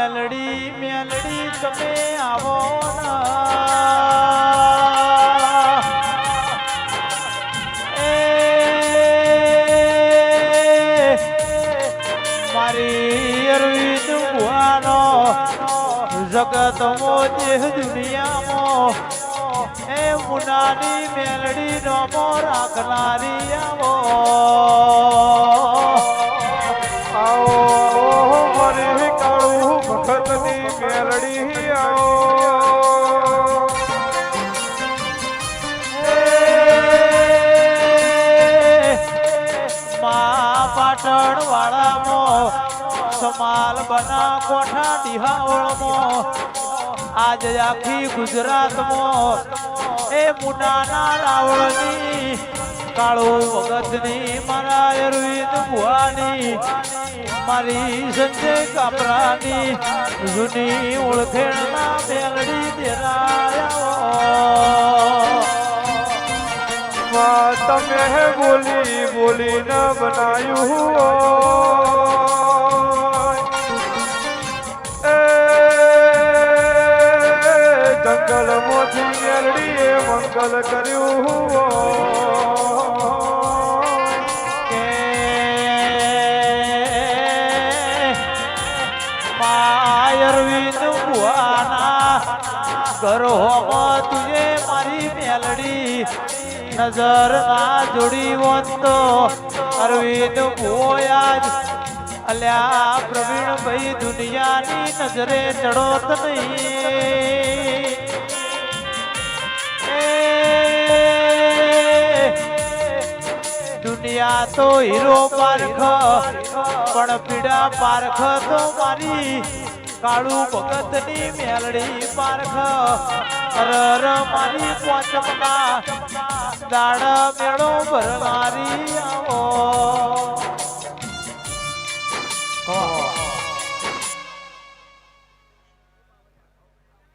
મેલડી મેલડી તમે આવો મારી અરવિંદ ભુવાનો જગત મોજે દુનિયામાં એ મુનાની મેલડી નોમો રાખનારી આવો આવો મારી કાળું ભગતની મેલડી આવો મા પાટણ વાળામાં સમાલ બના કોઠા ડિહાવળમાં આજ આખી ગુજરાતમાં એ મુનાના રાવળની કાળું ભગતની મારા અરવિંદ ભુવાની મારી સંજય કાપરાની જૂની ઓળખેણના મેલડી દેરાયા તમે બોલી બોલીને બનાયું જંગલ મોથી મેલડીએ મંગલ કર્યું કે અરવિંદ ભુવાના ઘરોમાં તુજે મારી મેલડી નજર ના જોડી હોત તો અરવિંદ ભુવાયા અલ્યા પ્રવીણભાઈ દુનિયાની નજરે ચડોત નહીં દુનિયા તો હીરો પારખ પણ પીડા પારખ તો મારી કાળું ભગતની મેલડી પારખ અરર મારી પોચમના દાડા મેળો ભરનારી આવો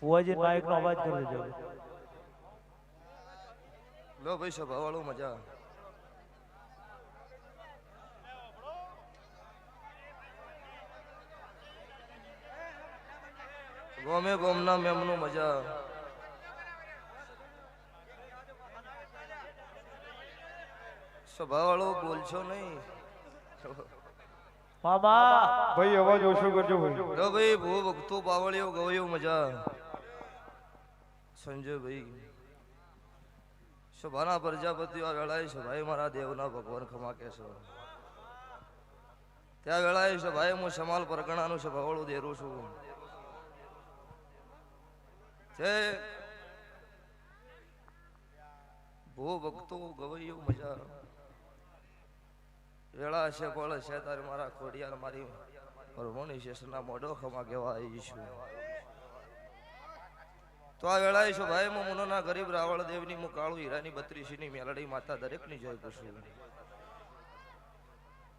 પુવાજી માઇક નો અવાજ કરી દેજો લો ભાઈ સભા વાળો મજા ગોમે ગોમના મેમનું મજા સભા વાળો બોલશો નહીં મામા ભાઈ અવાજ ઓછો કરજો ભાઈ લો ભાઈ ભૂ ભક્તો પાવળિયો ગવયો મજા સંજય ભાઈ સભાના પ્રજાપતિઓ આ વેળાએ સભાએ મારા દેવના ભગવાન ખમા કહેશો ત્યાં વેળાએ સભાએ હું સમાલ પરગણાનું સભાવાળું દેરું છું છે ભૂ ભક્તો ગવયો મજા વેળા છે ફળ છે તારે મારા ખોડિયાર મારી પરમોની શેષના મોઢો ખમા કહેવા આવી છું તો આ વેળાએ છો ભાઈ હું મુનોના ગરીબ રાવળ દેવની હું કાળુ હીરાની 32ની મેલડી માતા દરેકની જય કરું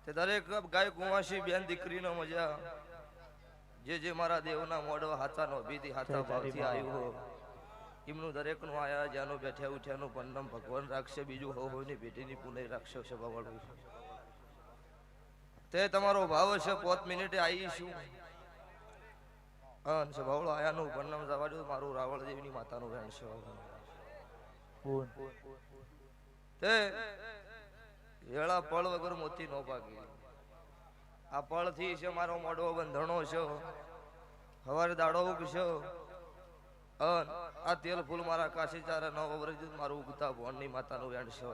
તે દરેક ગાય કુંવાસી બેન દીકરીનો મજા જે મારા દેવના મોઢો હાથાનો ભીધી હાથા ભાવથી આવ્યું હો એમનું દરેકનું આયા જ્યાંનું બેઠ્યા ઉઠ્યાનું પન્નમ ભગવાન રાખશે બીજું હોની પેઢીની પુનઃ રાખશે સભાવાળું તે તમારો ભાવ છે 5 મિનિટે આવીશું સભાવળો આયાનું પન્નમ જવાડ્યું મારું રાવળ દેવની માતાનું વેણ છે તે વેળા પળ વગર મોતી નો પાકી આ પળ થી છે મારો મોઢો બંધણો છે હવારે દાડો ઉગશો આ તેલ ફૂલ મારા કાશી ચારે નવ વર્ષ મારું ઉગતા ભોણની માતાનું વેણ છે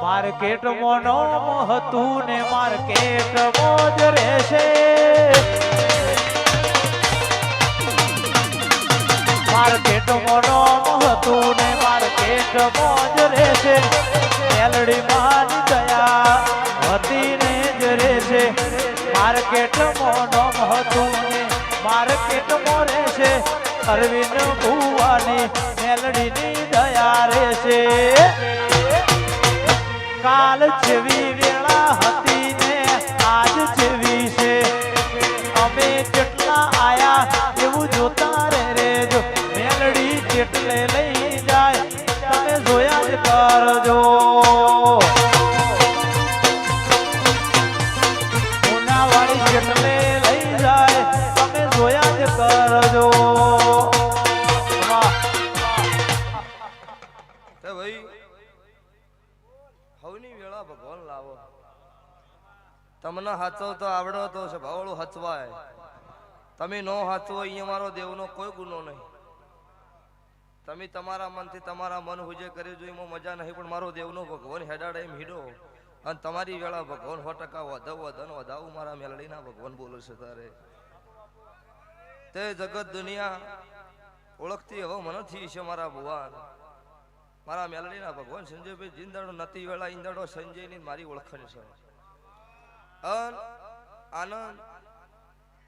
માર્કેટ મોનો હતું ને માર્કેટ મોજ રહેશે માર્કેટ મોનો હતું ને માર્કેટ મોજ રહેશે મેલડી માની દયા હતી ને જ રહેશે માર્કેટ મોનો હતું ને માર્કેટ મો રહેશે અરવિંદ ભુવાની મેલડીની દયા રહેશે કાલ જેવી વેળા હતી ને આજ જેવી છે અમે જેટલા આયા એવું જોતા રહેજો મેલડી જેટલે લઈ જાય તમે જોયા જ કરજો તમને હાચવતો આવડો તો સ્વભાવળું હચવાય. તમે નો હાચવો અહીંયા મારો દેવનો કોઈ ગુનો નહીં. તમે તમારા મનથી તમારા મન હુજે કરી જો એમાં મજા નહીં, પણ મારો દેવનો ભગવાન હેડાડે એમ હીડો અને તમારી વેળા ભગવાન 100% વધાવું મારા મેલડીના ભગવાન બોલે છે. તારે તે જગત દુનિયા ઓળખતી હવે મનથી છે મારા ભગવાન, મારા મેલડીના ભગવાન સંજયભાઈ જિંદાડો નથી વેળા ઈંદાડો સંજયની મારી ઓળખાણ છે. આનંદ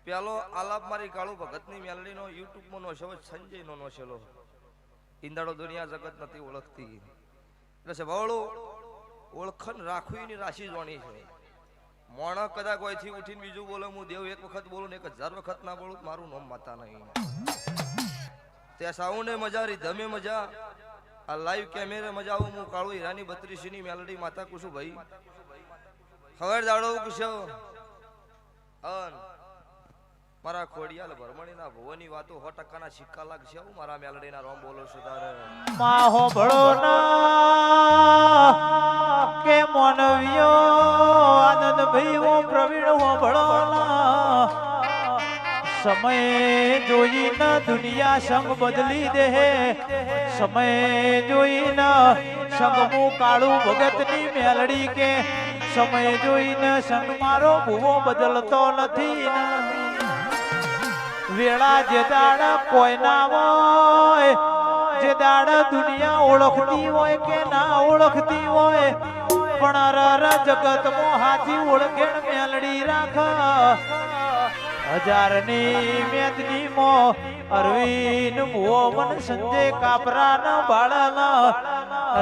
પેલો આલાપ મારી કાળુ ભગતની મેલડીનો યુટ્યુબમાં નો છે, સંજયનો નો છેલો. ઈંદાડો દુનિયા જગત નથી ઓળખતી એટલે છે ભાવળો ઓળખણ રાખવી ની રાશિ જોણી છે. મોણા કદાચ કોઈથી ઉઠીને બીજું બોલે, હું દેવ એક વખત બોલું ને 1000 વખત ના બોલું, મારું નામ માતા નહીં. ત્યાં સાઉન્ડે મજા, રીધમે મજા, આ લાઈવ કેમેરે મજા આવું. હું કાળુ હીરાની 32 ની મેલડી માતા કુશું ભાઈ ખબર દાડો કુશો. મારા ખોડિયાલ ભરમણીના ભુવની વાતો 100% ના સિક્કા લાગશે. હું મારા મેલડીના રોમ બોલો છું. તારે માહો ભળો ના કે મોનવિયો આનંદ ભાઈ ઓ પ્રવીણ હો ભળો ના. સમય જોઈને દુનિયા સંગ બદલી દે, સમય જોઈને સંગ હું કાળુ ભગતની મેલડી કે સમય જોઈને સંગ મારો ભૂવો બદલતો નથી. વેળા જે દાડ કોઈ ના હોય, જે દાડ દુનિયા ઓળખતી હોય કે ના ઓળખતી હોય, પણ રર જગત માં હાથી ઓળખેણ મેલડી રાખ. 1000ની મેદની મો અરવિંદ મોહન સંજય કાપરા ન બાળન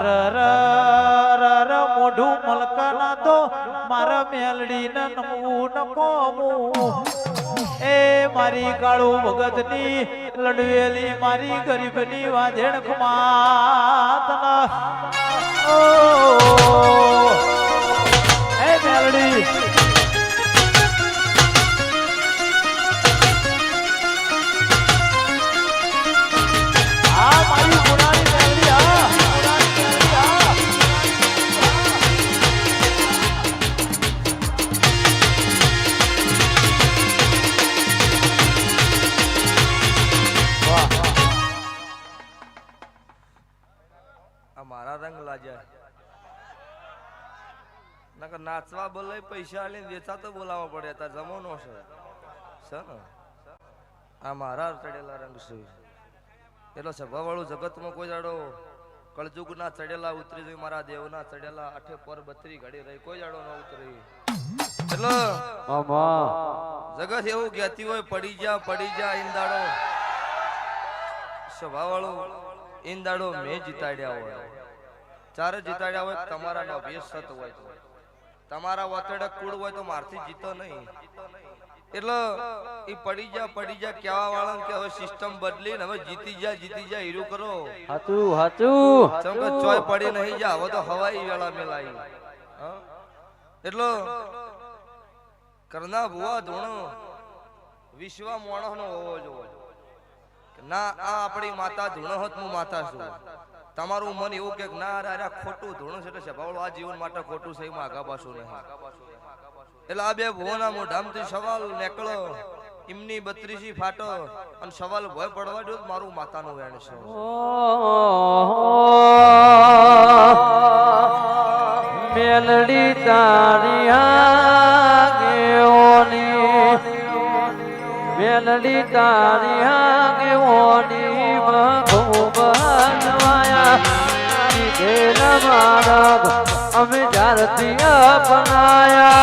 રર મોઢું મલકના તો મારા મેલડી ન નમવું ન કોમું. એ મારી કાળુ ભગતની લડવેલી મારી ગરીબની વાધેણ ખમાતના એ મેલડી નાચવા બોલે પૈસા આલીને વેચા તો બોલાવવા પડે. તાર જમવાનો છે ને આ મારા ચડેલા રંગ છે. એટલો સભાવાળું જગતમાં કોઈ જાડો કળજુગ ના ચડેલા ઉતરી જોઈ, મારા દેવ ના ચડેલા 8 પર 32 ઘડી રહી, કોઈ જાડો ન ઉતરી. એટલે જગત એવું કહેતી હોય પડી જા ઈંદાડો. સભાવાળું ઈંદાડો મેં જીતાડ્યા હોય, ચારે જીતાડ્યા હોય. તમારા નો અભ્યાસ થતો હોય તો તમારા વતડે કુળ હોય તો મારથી જીતો નહીં. એટલે ઈ પડી જા કેવા વાળા કે હવે સિસ્ટમ બદલી ને હવે જીતી જા હીરું કરો. હાચું ચમકે ચોય પડી નહીં જા, હવે તો હવાઈ વેળા મેલાઈ. એટલો કરના ભુવા ધૂણો વિશ્વ મોણસ નો હોવો જોઈએ ના. આ આપણી માતા ધૂણો હોત હું માતા છું. તમારું મન એવું કે ના રે ખોટું ધૂણું છે એટલે ભાવળો આ જીવન માટે ખોટું છે, એમાં આગા પાછું નહીં. એટલે આ બે ભુવોના મોઢામાંથી સવાલ નીકળો, એમની 32 ફાટો અને સવાલ ભય પડવા દો. મારું માતાનું વેણ છે. મેલડી તારી આગેઓની, મેલડી તારી આગેઓની ખૂબ અમે જ્યારથી અપનાયા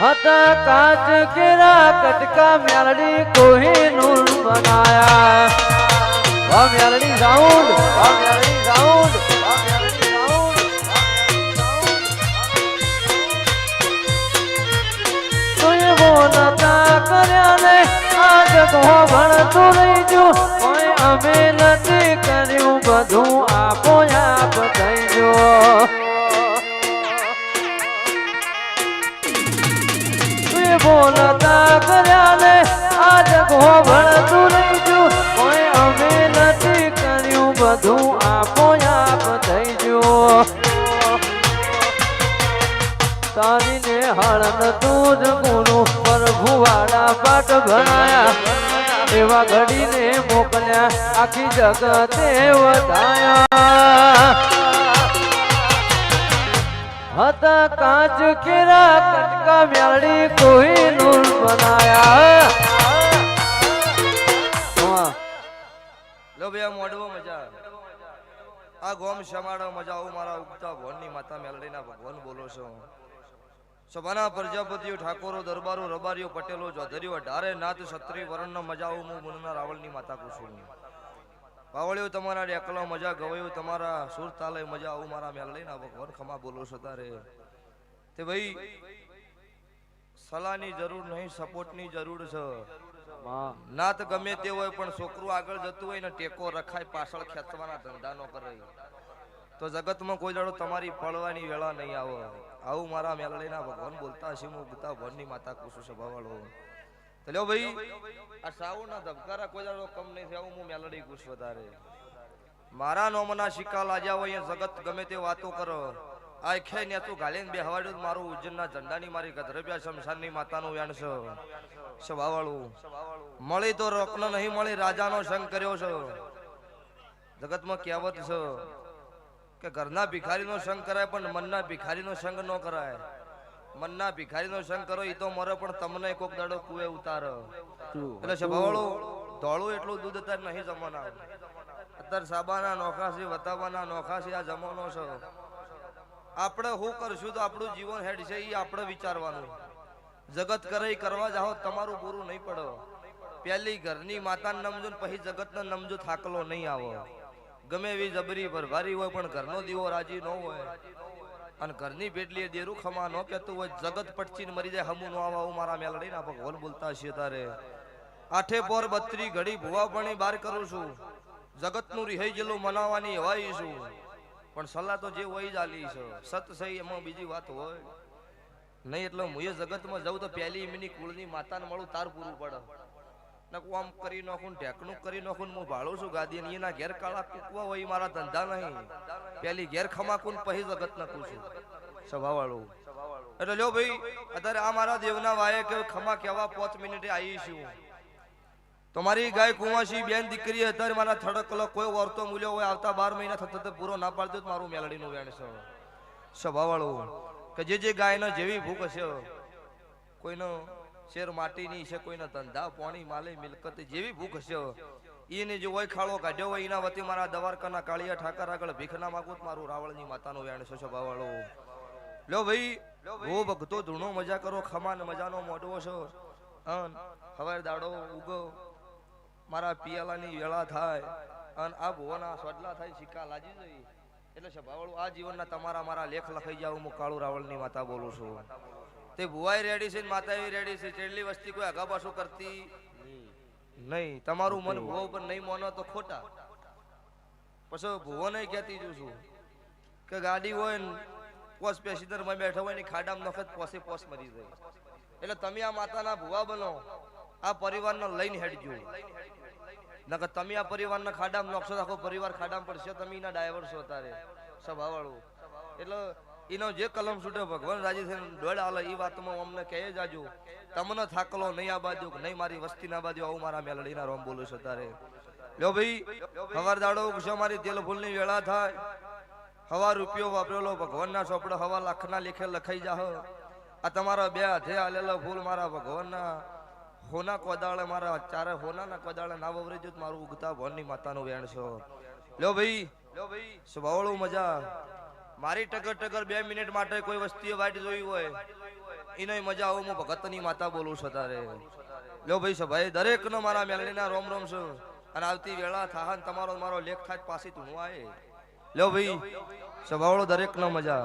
હતા કાચ કેરા કટકા મેલડી કોહિનૂર બનાયા. Meldi sound, Meldi sound, Meldi sound. તું બોલતા કર્યા ને આજ તો ભણતું રહી ગયું. અમે નથી કર્યું બધું આપો આપ થઈ ગયો. બોલતા કર્યા ને આજ ભણતું રહી ગયું. કોઈ અમે નથી કર્યું બધું આપો આપ થઈ ગયો. તારીને હાળન તું જ ગુરુ પ્રભુવાડા પાઠ ભણાયા એવા ઘડીને મોકલ્યા આખી જગતે વધાયા હતા કાચ કેરા કટકા મ્યાળી કોઈ નૂર બનાયા લો ભાઈ આ મોડવો મજા આ ગોમ શમાડો મજા આવું મારા ઉગતા ભવનની માતા મેલડીના ભગવાન બોલો છો સભાના પ્રજાપતિઓ ઠાકોરો દરબારો રબારીઓ પટેલો ચૌધરીઓ અઢારે નાથ ક્ષત્રિય વર્ણનો મજા આવું હું મુનના રાવળની માતા કુશું પાવળીઓ તમારા ડેકલો મજા ગવાયો તમારા સુર તાલે મજા આવું મારા મેલડીના ભગવાન ખમા બોલો છો તારે તે ભાઈ સલાહની જરૂર નહીં સપોર્ટની જરૂર છે નાત ગમે તે હોય પણ છોકરું આગળ જતું હોય ને ટેકો રખાય પાછળ ખેંચવાના ધંધા ન કરે તો જગતમાં કોઈ દાડો તમારી પડવાની વેળા નહીં આવે આવું મારા મેલડીના ભગવાન બોલતા હશે હું ગીતા ભવનની માતા કુશું સભાવાળો તો લ્યો ભાઈ આ સાવના ધબકારા કોઈ દાડો કમ નહીં થયા હું મેલડી કુશ વધારે મારા નોમના સિક્કા લાજ્યા હોય જગત ગમે તે વાતો કરો આ ખે ને તું ગાલીને બે હવાડ્યું મારું ઉજ્જૈનના ઝંડાની મારી ગધરબ્યા શમશાનની માતાનું વ્યાણ છે સભાવાળું મળી તો રોકનો નહીં મળી રાજાનો સંગ કર્યો છે જગતમાં કહેવત છે કે ઘરના ભિખારીનો સંગ કરાય પણ મનના ભિખારીનો સંગ ન કરાય મનના ભિખારીનો સંગ કરો એ તો મરે પણ તમને કોક દાડો કુએ ઉતાર એટલે સભાવાળું ધોળું એટલું દૂધ અત્યારે નહીં જમવાના અત્યારે સાબાના નોખા છે વતાવાના નોખા છે આ જમાનો છે આપણે શું કરશું તો આપણું જીવન હેડ છે એ આપણે વિચારવાનું જગત કરે કરવા જાઓ તમારું પૂરું નહીં પડે પહેલી ઘરની માતાને નમજો પછી જગતને નમજો થાકલો નહીં આવો ગમે એવી જબરી ભરભારી હોય પણ ઘરનો દીવો રાજી ન હોય અને ઘરની પેટલી દેરું ખમા ન કહેતું હોય જગત પટચીને મરી જાય હમું ન આવા મારા મેલડીના ભગવાન બોલતા છે તારે આઠે પોર 32 ઘડી ભુવા પણ બહાર કરું છું જગતનું રિહાઈ જેલું મનાવવાની હવાઈ છું પણ સલાહ તો જે હોય જ આલી છે સત સહી એમાં બીજી વાત હોય નહીં એટલે હું એ જગતમાં જાઉં તો પહેલી એમની કુળની માતાને મળું તાર પૂરું પડે નકું આમ કરી નાખું ઢેકણું કરી નાખું હું ભાળું છું ગાદી ને એના ઘેર કાળા કૂકવા હોય મારા ધંધા નહીં પહેલી ઘેર ખમાકું પછી જગત નકું છું સભાવાળું એટલે લ્યો ભાઈ અત્યારે આ મારા દેવના વાયે કે ખમા કેવા 5 મિનિટે આવી છું તમારી ગાય કુંવાસી બેન દીકરી અત્યારે મારા થડકલો કોઈ વર્તો મૂલ્યો હોય આવતા 12 મહિના થતા પૂરો ના પાડતો મારું મેલડીનું વેણ છે સભાવાળું કે જે ગાયનો જેવી ભૂખ હશે કોઈનો શેર માટીની છે કોઈના ધંધા પાણી માલે મિલકત જેવી ભૂખ હશે એને જો હોય ખાળો કાઢ્યો હોય એના વતી મારા દવારકાના કાળિયા ઠાકર આગળ ભીખના માગું મારું રાવળની માતાનું વેણ છે સભાવાળો લ્યો ભાઈ હો ભક્તો ધૂણો મજા કરો ખમાન મજાનો મોઢવો છો અન હવાર દાડો ઉગો મારા પિયાલાની વેળા થાય અને આ ભુવના સોડલા થાય સિક્કા લાજી જઈ એટલે સભાવાળું આ જીવનના તમારા મારા લેખ લખાઈ જાવ હું કાળુ રાવળની માતા બોલું છું તે ભુવાઈ રેડી છે માતા રેડી છે તેટલી વસ્તી કોઈ આગા પાછું કરતી નહીં તમારું મન ભુવા ઉપર નહીં માનો તો ખોટા પછી ભુવો નહીં કહેતી જોઉં છું કે ગાડી હોય ને પોસ પેસેન્જર માં બેઠો હોય ને ખાડામાં નખત પોસ મરી જાય એટલે તમે આ માતાના ભુવા બનો આ પરિવારને લઈને હેડજો નકર તમે આ પરિવારના ખાડામાં નોખશો આખો પરિવાર ખાડામાં પડશે તમે એના ડ્રાઈવર છો તારે સભાવાળું એટલે એનો જે કલમ છૂટે ભગવાન રાજી થઈને દોડ આલે એ વાતમાં અમને કહે જાજો તમને થાકલો નહીં આ બાજુ નહીં મારી વસ્તી ના બાજુ આવું મારા મેલડીના રોમ બોલું છું તારે લ્યો ભાઈ હવાર દાડો ઉગશો મારી તેલ ફૂલની વેળા થાય હવા રૂપિયો વાપરેલો ભગવાનના ચોપડો હવા લાખના લેખે લખાઈ જાહ આ તમારા બે હાથે આલેલો ફૂલ મારા ભગવાનના હોના કોદાળે મારા ચારે હોનાના કોદાળે ના વવરેજો મારું ઉગતા ભવનની માતાનું વેણ છો લ્યો ભાઈ સ્વભાવળું મજા મારી ટગર 2 મિનિટ માટે કોઈ વસ્તીએ વાટ જોઈ હોય એનો મજા આવું હું ભગતની માતા બોલું છું તારે લ્યો ભાઈ સભાઈ દરેક નો મારા મેલડીના રોમ રોમ છું અને આવતી વેળા થાહન તમારો મારો લેખ થાય પાછી તું આય લ્યો ભાઈ સ્વભાવળો દરેક નો મજા